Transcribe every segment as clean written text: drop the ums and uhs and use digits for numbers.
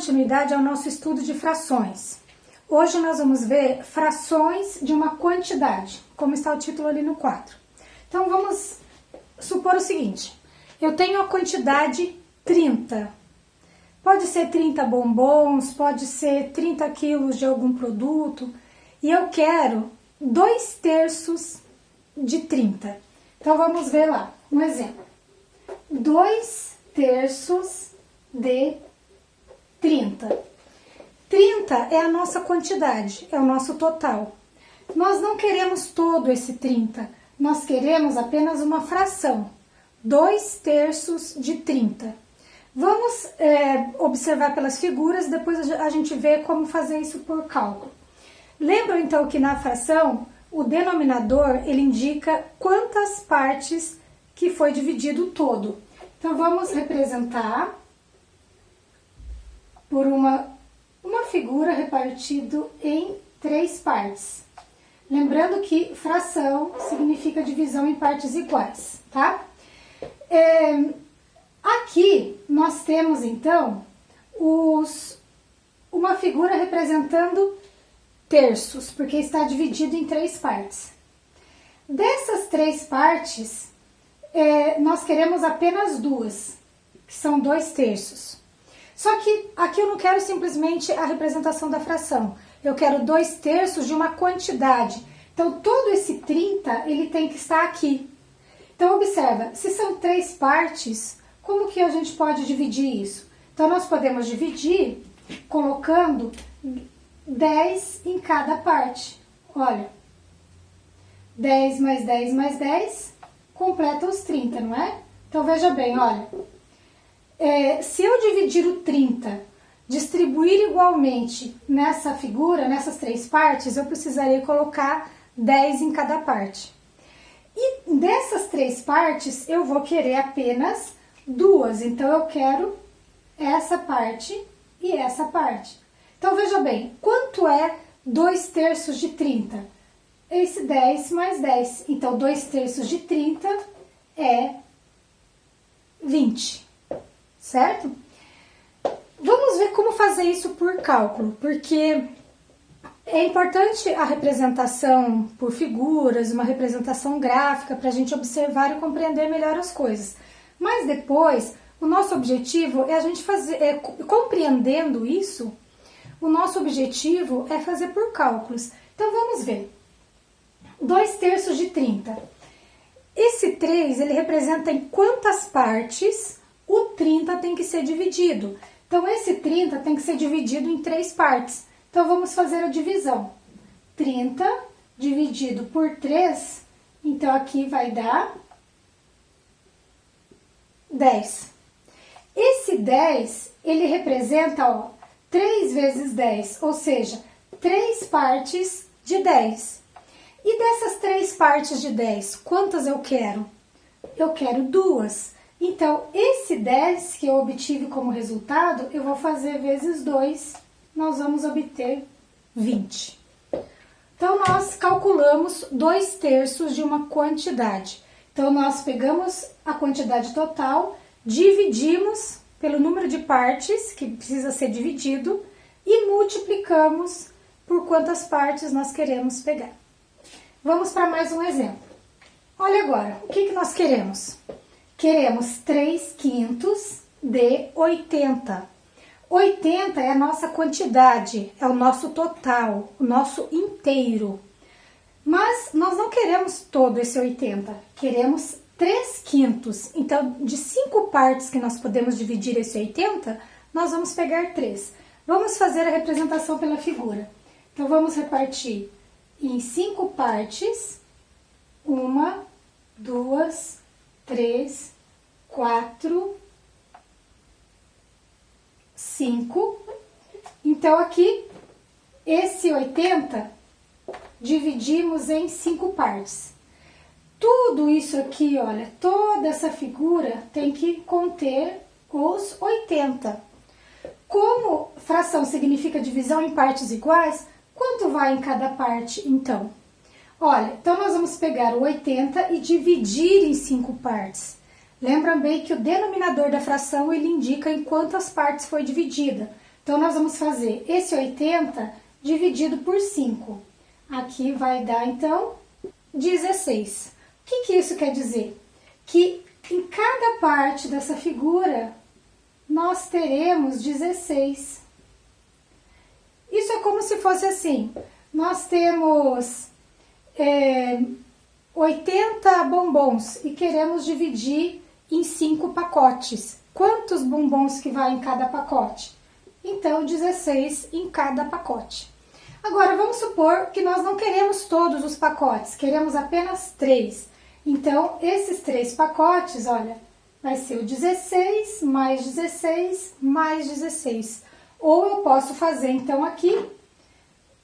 continuidade ao nosso estudo de frações. Hoje nós vamos ver frações de uma quantidade, como está o título ali no quadro. Então vamos supor o seguinte, eu tenho a quantidade 30. Pode ser 30 bombons, pode ser 30 quilos de algum produto, e eu quero 2/3 de 30. Então vamos ver lá, um exemplo. 2/3 de 30. 30 é a nossa quantidade, é o nosso total. Nós não queremos todo esse 30, nós queremos apenas uma fração, 2/3 de 30. Vamos observar pelas figuras, depois a gente vê como fazer isso por cálculo. Lembram então que na fração, o denominador ele indica quantas partes que foi dividido o todo. Então vamos representar por uma figura repartido em 3 partes. Lembrando que fração significa divisão em partes iguais, tá? Aqui nós temos então uma figura representando terços, porque está dividido em 3 partes. Dessas 3 partes, nós queremos apenas 2, que são 2/3. Só que aqui eu não quero simplesmente a representação da fração, eu quero 2/3 de uma quantidade. Então todo esse 30 ele tem que estar aqui. Então observa, se são 3 partes, como que a gente pode dividir isso? Então nós podemos dividir colocando 10 em cada parte. Olha, 10 mais 10 mais 10 completa os 30, não é? Então veja bem, olha, se eu dividir o 30, distribuir igualmente nessa figura, nessas 3 partes, eu precisaria colocar 10 em cada parte. E dessas 3 partes, eu vou querer apenas 2, então eu quero essa parte e essa parte. Então veja bem, quanto é 2/3 de 30? Esse 10 mais 10, então 2/3 de 30 é 20. Certo? Vamos ver como fazer isso por cálculo, porque é importante a representação por figuras, uma representação gráfica, para a gente observar e compreender melhor as coisas. Mas depois, o nosso objetivo é a gente fazer, compreendendo isso, o nosso objetivo é fazer por cálculos. Então vamos ver. 2/3 de 30. Esse 3, ele representa em quantas partes o 30 tem que ser dividido. Então, esse 30 tem que ser dividido em 3 partes. Então, vamos fazer a divisão. 30 dividido por 3, então aqui vai dar 10. Esse 10, ele representa, ó, 3 vezes 10, ou seja, 3 partes de 10. E dessas 3 partes de 10, quantas eu quero? Eu quero 2. Então, esse 10 que eu obtive como resultado, eu vou fazer vezes 2, nós vamos obter 20. Então, nós calculamos 2/3 de uma quantidade. Então, nós pegamos a quantidade total, dividimos pelo número de partes que precisa ser dividido e multiplicamos por quantas partes nós queremos pegar. Vamos para mais um exemplo. Olha agora, o que nós queremos? Queremos 3/5 de 80. 80 é a nossa quantidade, é o nosso total, o nosso inteiro. Mas nós não queremos todo esse 80, queremos 3/5. Então, de 5 partes que nós podemos dividir esse 80, nós vamos pegar 3. Vamos fazer a representação pela figura. Então, vamos repartir em 5 partes. 1, 2, 3, 4, 5. Então, aqui, esse 80, dividimos em 5 partes. Tudo isso aqui, olha, toda essa figura tem que conter os 80. Como fração significa divisão em partes iguais, quanto vai em cada parte, então? Olha, então nós vamos pegar o 80 e dividir em 5 partes. Lembra bem que o denominador da fração ele indica em quantas partes foi dividida. Então, nós vamos fazer esse 80 dividido por 5. Aqui vai dar, então, 16. O que isso quer dizer? Que em cada parte dessa figura, nós teremos 16. Isso é como se fosse assim, nós temos 80 bombons e queremos dividir em 5 pacotes. Quantos bombons que vai em cada pacote? Então, 16 em cada pacote. Agora, vamos supor que nós não queremos todos os pacotes, queremos apenas 3. Então, esses 3 pacotes, olha, vai ser o 16 mais 16 mais 16. Ou eu posso fazer, então, aqui,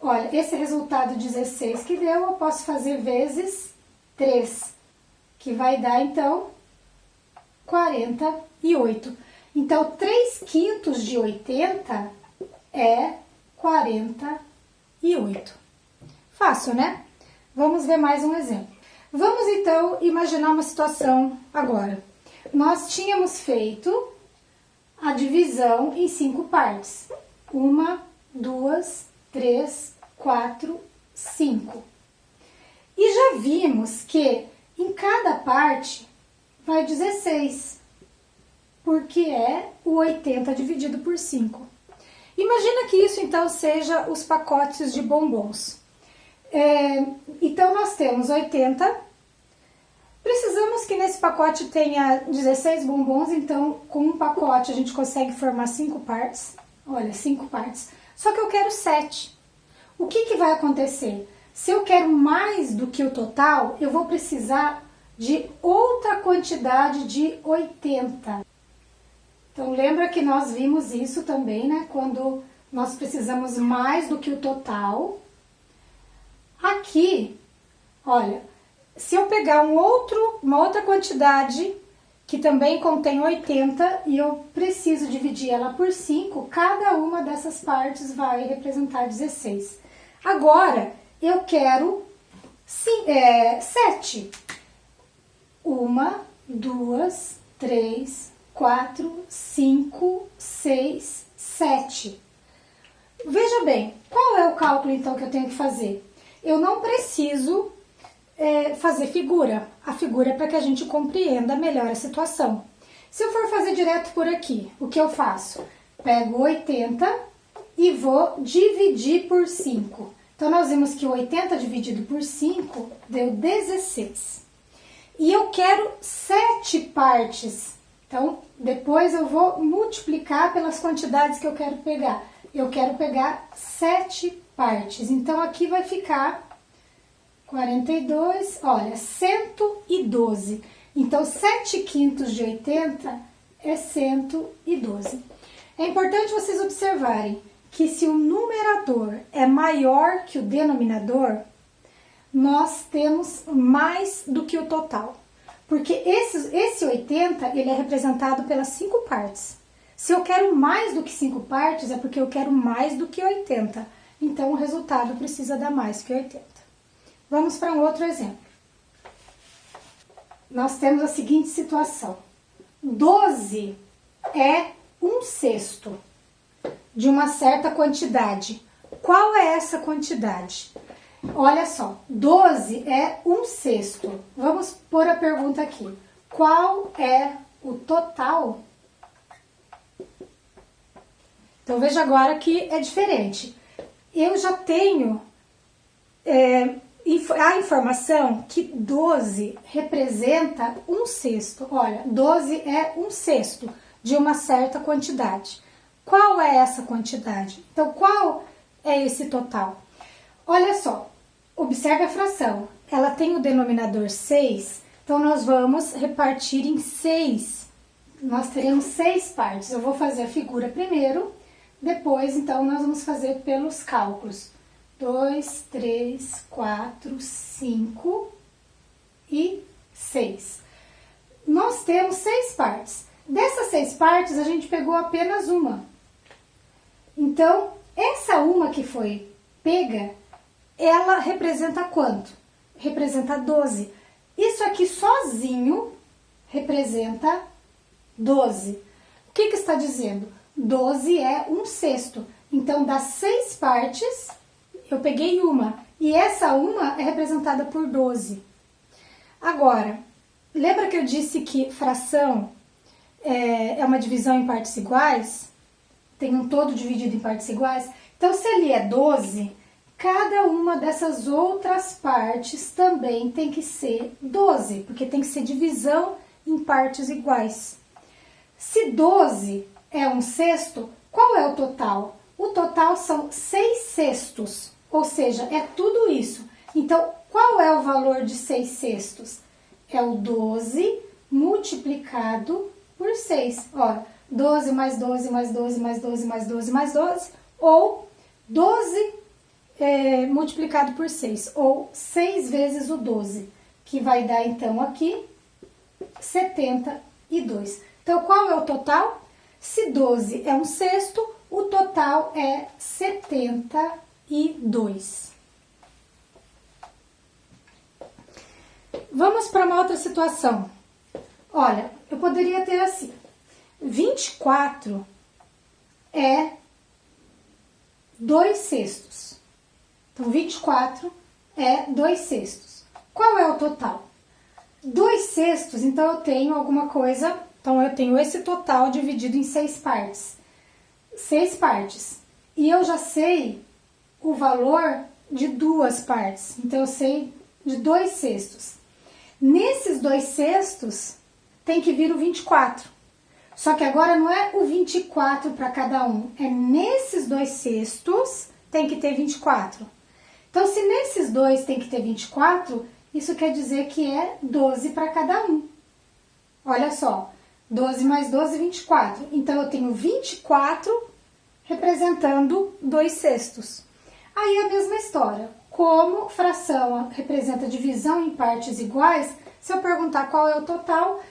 olha, esse resultado 16 que deu, eu posso fazer vezes 3, que vai dar, então, 48. Então, 3/5 de 80 é 48. Fácil, né? Vamos ver mais um exemplo. Vamos, então, imaginar uma situação agora. Nós tínhamos feito a divisão em 5 partes. 1, 2, 3, 4, 5. E já vimos que em cada parte vai 16, porque é o 80 dividido por 5. Imagina que isso, então, seja os pacotes de bombons. Então, nós temos 80. Precisamos que nesse pacote tenha 16 bombons, então, com um pacote a gente consegue formar 5 partes. Olha, 5 partes. Só que eu quero 7. O que vai acontecer? Se eu quero mais do que o total, eu vou precisar de outra quantidade de 80. Então, lembra que nós vimos isso também, né? Quando nós precisamos mais do que o total. Aqui, olha, se eu pegar uma outra quantidade que também contém 80 e eu preciso dividir ela por 5, cada uma dessas partes vai representar 16. Agora, eu quero 7. 1, 2, 3, 4, 5, 6, 7. Veja bem, qual é o cálculo então que eu tenho que fazer? Eu não preciso fazer figura. A figura é para que a gente compreenda melhor a situação. Se eu for fazer direto por aqui, o que eu faço? Pego 80 e vou dividir por 5. Então, nós vimos que 80 dividido por 5 deu 16. E eu quero 7 partes. Então, depois eu vou multiplicar pelas quantidades que eu quero pegar. Eu quero pegar 7 partes. Então, aqui vai ficar 42, olha, 112. Então, 7/5 de 80 é 112. É importante vocês observarem que se o numerador é maior que o denominador, nós temos mais do que o total. Porque esse 80, ele é representado pelas 5 partes. Se eu quero mais do que 5 partes, é porque eu quero mais do que 80. Então, o resultado precisa dar mais que 80. Vamos para um outro exemplo. Nós temos a seguinte situação. 12 é 1/6 de uma certa quantidade. Qual é essa quantidade? Olha só, 12 é 1/6. Vamos pôr a pergunta aqui. Qual é o total? Então, veja agora que é diferente. Eu já tenho a informação que 12 representa 1/6. Olha, 12 é 1/6 de uma certa quantidade. Qual é essa quantidade? Então, qual é esse total? Olha só, observe a fração. Ela tem o denominador 6, então nós vamos repartir em 6. Nós teremos 6 partes. Eu vou fazer a figura primeiro, depois, então, nós vamos fazer pelos cálculos. 2, 3, 4, 5 e 6. Nós temos 6 partes. Dessas 6 partes, a gente pegou apenas uma. Então, essa uma que foi pega, ela representa quanto? Representa 12. Isso aqui sozinho representa 12. O que está dizendo? 12 é um sexto. Então, das 6 partes, eu peguei uma. E essa uma é representada por 12. Agora, lembra que eu disse que fração é uma divisão em partes iguais? Tem um todo dividido em partes iguais? Então, se ali é 12, cada uma dessas outras partes também tem que ser 12, porque tem que ser divisão em partes iguais. Se 12 é um sexto, qual é o total? O total são 6 sextos, ou seja, é tudo isso. Então, qual é o valor de 6 sextos? É o 12 multiplicado por 6. Ora, 12 mais 12 mais 12 mais 12 mais 12 mais 12, ou 12 multiplicado por 6, ou 6 vezes o 12, que vai dar então aqui 72. Então, qual é o total? Se 12 é um sexto, o total é 72. Vamos para uma outra situação. Olha, eu poderia ter assim, 24 é 2 sextos. Então, 24 é 2 sextos. Qual é o total? 2 sextos, então eu tenho alguma coisa, então eu tenho esse total dividido em 6 partes. 6 partes. E eu já sei o valor de 2 partes. Então, eu sei de 2 sextos. Nesses 2 sextos, tem que vir o 24. Só que agora não é o 24 para cada um. É nesses 2 sextos, tem que ter 24. Então, se nesses 2 tem que ter 24, isso quer dizer que é 12 para cada um. Olha só, 12 mais 12, 24. Então, eu tenho 24 representando 2 sextos. Aí a mesma história. Como fração representa divisão em partes iguais, se eu perguntar qual é o total,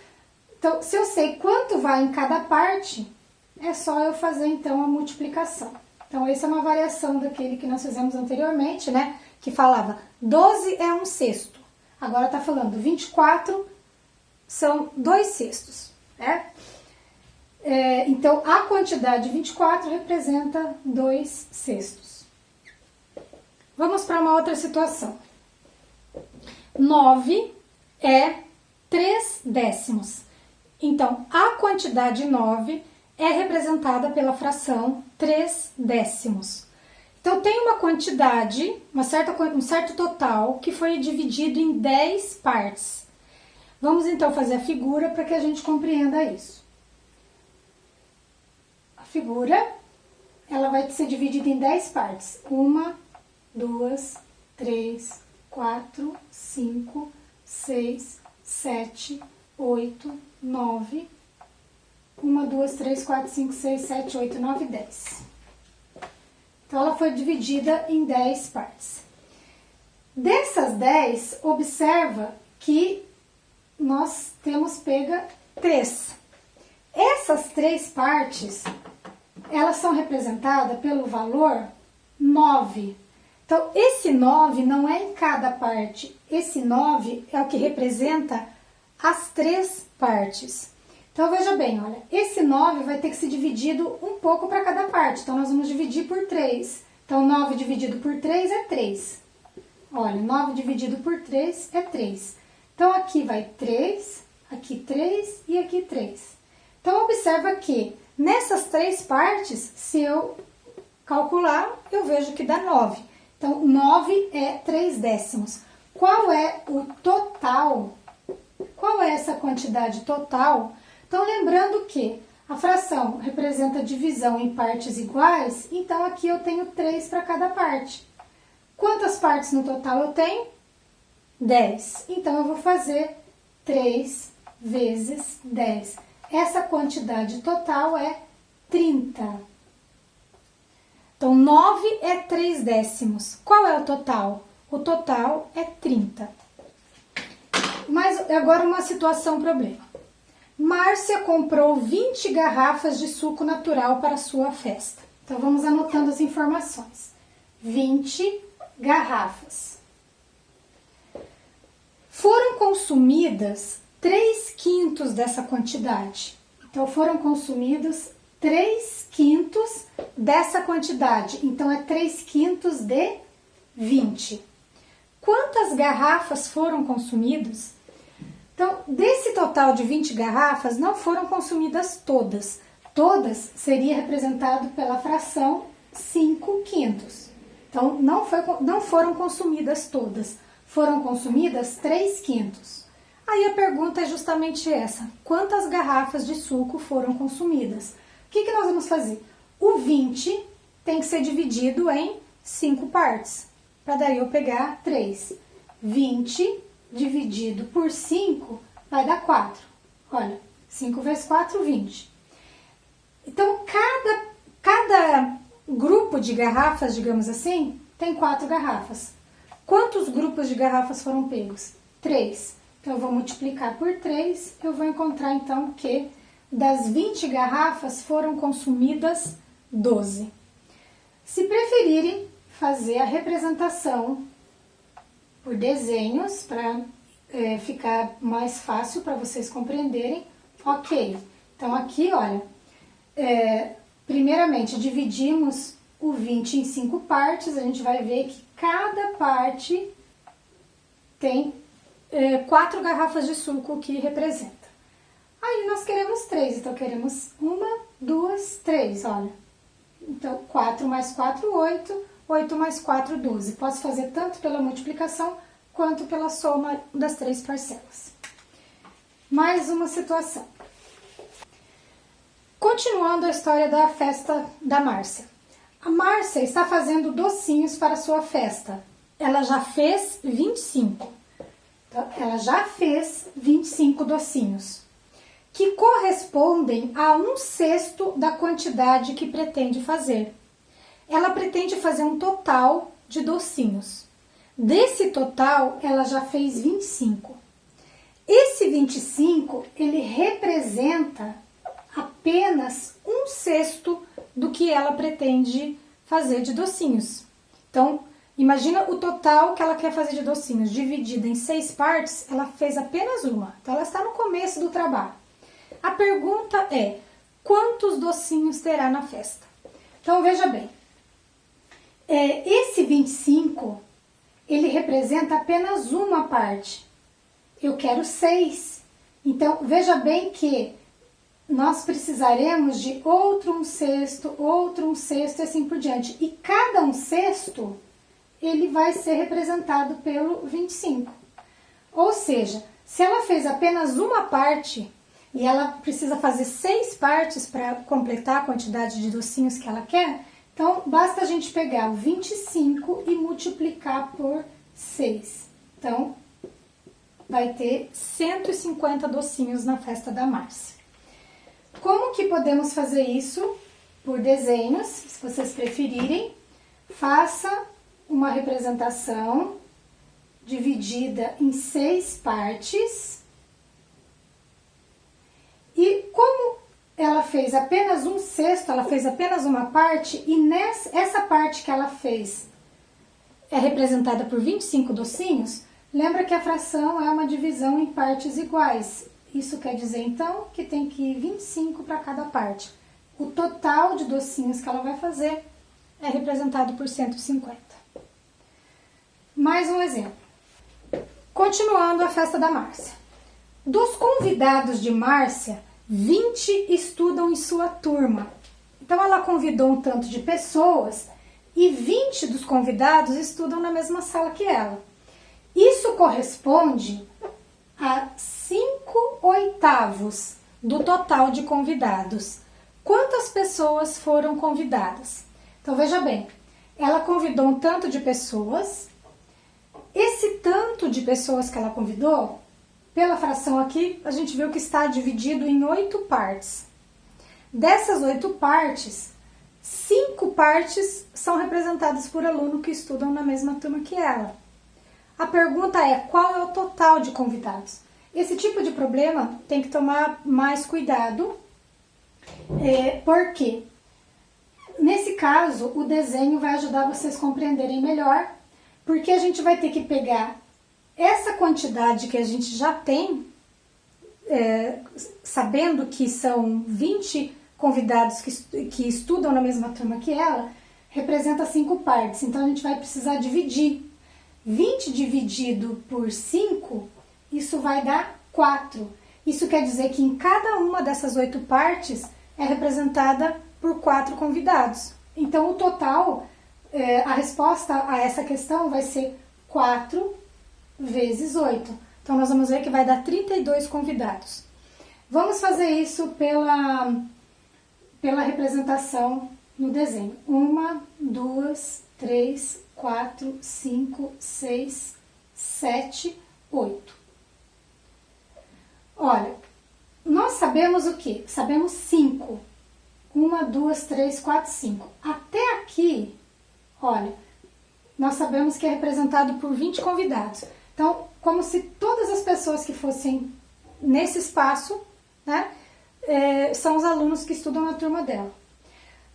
então, se eu sei quanto vai em cada parte, é só eu fazer então a multiplicação. Então, essa é uma variação daquele que nós fizemos anteriormente, né? Que falava 12 é um sexto. Agora está falando 24 são 2 sextos, né? Então, a quantidade 24 representa 2 sextos. Vamos para uma outra situação. 9 é 3 décimos. Então, a quantidade 9 é representada pela fração 3 décimos. Então, tem uma quantidade, um certo total, que foi dividido em 10 partes. Vamos, então, fazer a figura para que a gente compreenda isso. A figura, ela vai ser dividida em 10 partes. 1, 2, 3, 4, 5, 6, 7, 8, 9, 1, 2, 3, 4, 5, 6, 7, 8, 9, 10. Então, ela foi dividida em 10 partes. Dessas 10, observa que nós temos pega 3. Essas 3 partes, elas são representadas pelo valor 9. Então, esse 9 não é em cada parte. Esse 9 é o que representa as 3 partes. Então, veja bem, olha, esse 9 vai ter que ser dividido um pouco para cada parte. Então, nós vamos dividir por 3. Então, 9 dividido por 3 é 3. Olha, 9 dividido por 3 é 3. Então, aqui vai 3, aqui 3 e aqui 3. Então, observa que nessas 3 partes, se eu calcular, eu vejo que dá 9. Então, 9 é 3 décimos. Qual é o total? Qual é essa quantidade total? Então, lembrando que a fração representa divisão em partes iguais, então aqui eu tenho 3 para cada parte. Quantas partes no total eu tenho? 10. Então, eu vou fazer 3 vezes 10. Essa quantidade total é 30. Então, 9 é 3 décimos. Qual é o total? O total é 30. Mas agora uma situação problema. Márcia comprou 20 garrafas de suco natural para sua festa. Então, vamos anotando as informações. 20 garrafas. Foram consumidas 3/5 dessa quantidade. Então, foram consumidos 3/5 dessa quantidade. Então, é 3/5 de 20. Quantas garrafas foram consumidas? Então, desse total de 20 garrafas, não foram consumidas todas. Todas seria representado pela fração 5/5. Então, não foram consumidas todas. Foram consumidas 3/5. Aí a pergunta é justamente essa. Quantas garrafas de suco foram consumidas? O que nós vamos fazer? O 20 tem que ser dividido em 5 partes. Para daí eu pegar 3. 20 dividido por 5 vai dar 4. Olha, 5 vezes 4, 20. Então, cada grupo de garrafas, digamos assim, tem 4 garrafas. Quantos grupos de garrafas foram pegos? 3. Então, eu vou multiplicar por 3, eu vou encontrar então que das 20 garrafas foram consumidas 12. Se preferirem fazer a representação por desenhos, para ficar mais fácil para vocês compreenderem, ok. Então, aqui, olha, primeiramente, dividimos o 20 em 5 partes, a gente vai ver que cada parte tem 4 garrafas de suco que representa. Aí nós queremos 3, então queremos 1, 2, 3, olha. Então, 4 mais 4, 8, 8 mais 4, 12. Posso fazer tanto pela multiplicação quanto pela soma das 3 parcelas. Mais uma situação. Continuando a história da festa da Márcia. A Márcia está fazendo docinhos para a sua festa. Ela já fez 25. Então, ela já fez 25 docinhos, que correspondem a 1/6 da quantidade que pretende fazer. Ela pretende fazer um total de docinhos. Desse total, ela já fez 25. Esse 25, ele representa apenas 1/6 do que ela pretende fazer de docinhos. Então, imagina o total que ela quer fazer de docinhos, dividido em 6 partes, ela fez apenas uma. Então, ela está no começo do trabalho. A pergunta é, quantos docinhos terá na festa? Então, veja bem, esse 25, ele representa apenas uma parte. Eu quero 6. Então, veja bem que nós precisaremos de outro 1/6, outro 1/6 e assim por diante. E cada 1/6, ele vai ser representado pelo 25. Ou seja, se ela fez apenas uma parte e ela precisa fazer 6 partes para completar a quantidade de docinhos que ela quer, então basta a gente pegar o 25 e multiplicar por 6. Então, vai ter 150 docinhos na festa da Márcia. Como que podemos fazer isso? Por desenhos, se vocês preferirem. Faça uma representação dividida em 6 partes. E como ela fez apenas 1/6, ela fez apenas uma parte, e essa parte que ela fez é representada por 25 docinhos, lembra que a fração é uma divisão em partes iguais. Isso quer dizer, então, que tem que ir 25 para cada parte. O total de docinhos que ela vai fazer é representado por 150. Mais um exemplo. Continuando a festa da Márcia. Dos convidados de Márcia, 20 estudam em sua turma. Então, ela convidou um tanto de pessoas e 20 dos convidados estudam na mesma sala que ela. Isso corresponde a 5/8 do total de convidados. Quantas pessoas foram convidadas? Então, veja bem, ela convidou um tanto de pessoas. Esse tanto de pessoas que ela convidou, pela fração aqui, a gente viu que está dividido em 8 partes. Dessas 8 partes, 5 partes são representadas por alunos que estudam na mesma turma que ela. A pergunta é, qual é o total de convidados? Esse tipo de problema tem que tomar mais cuidado, porque nesse caso o desenho vai ajudar vocês a compreenderem melhor, porque a gente vai ter que pegar essa quantidade que a gente já tem, sabendo que são 20 convidados que estudam na mesma turma que ela, representa 5 partes. Então, a gente vai precisar dividir. 20 dividido por 5, isso vai dar 4. Isso quer dizer que em cada uma dessas 8 partes é representada por 4 convidados. Então, o total, a resposta a essa questão vai ser 4 vezes 8. Então, nós vamos ver que vai dar 32 convidados. Vamos fazer isso pela representação no desenho. 1, 2, 3, 4, 5, 6, 7, 8. Olha, nós sabemos o quê? Sabemos 5. 1, 2, 3, 4, 5. Até aqui, olha, nós sabemos que é representado por 20 convidados. Então, como se todas as pessoas que fossem nesse espaço, né, são os alunos que estudam na turma dela.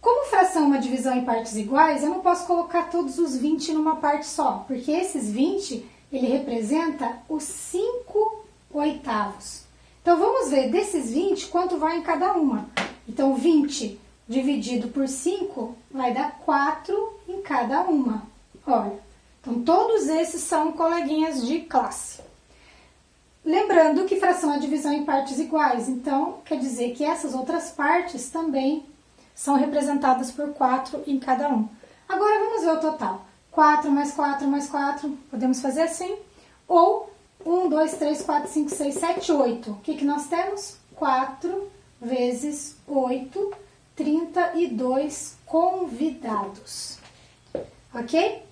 Como fração é uma divisão em partes iguais, eu não posso colocar todos os 20 numa parte só, porque esses 20, ele representa os 5 oitavos. Então, vamos ver desses 20 quanto vai em cada uma. Então, 20 dividido por 5 vai dar 4 em cada uma. Olha, então todos esses são coleguinhas de classe. Lembrando que fração é divisão em partes iguais, então quer dizer que essas outras partes também são representadas por 4 em cada um. Agora vamos ver o total. 4 mais 4 mais 4, podemos fazer assim. Ou 1, 2, 3, 4, 5, 6, 7, 8. O que nós temos? 4 vezes 8, 32 convidados. Ok?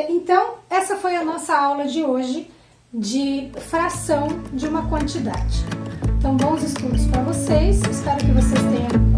Então, essa foi a nossa aula de hoje de fração de uma quantidade. Então, bons estudos para vocês. Espero que vocês tenham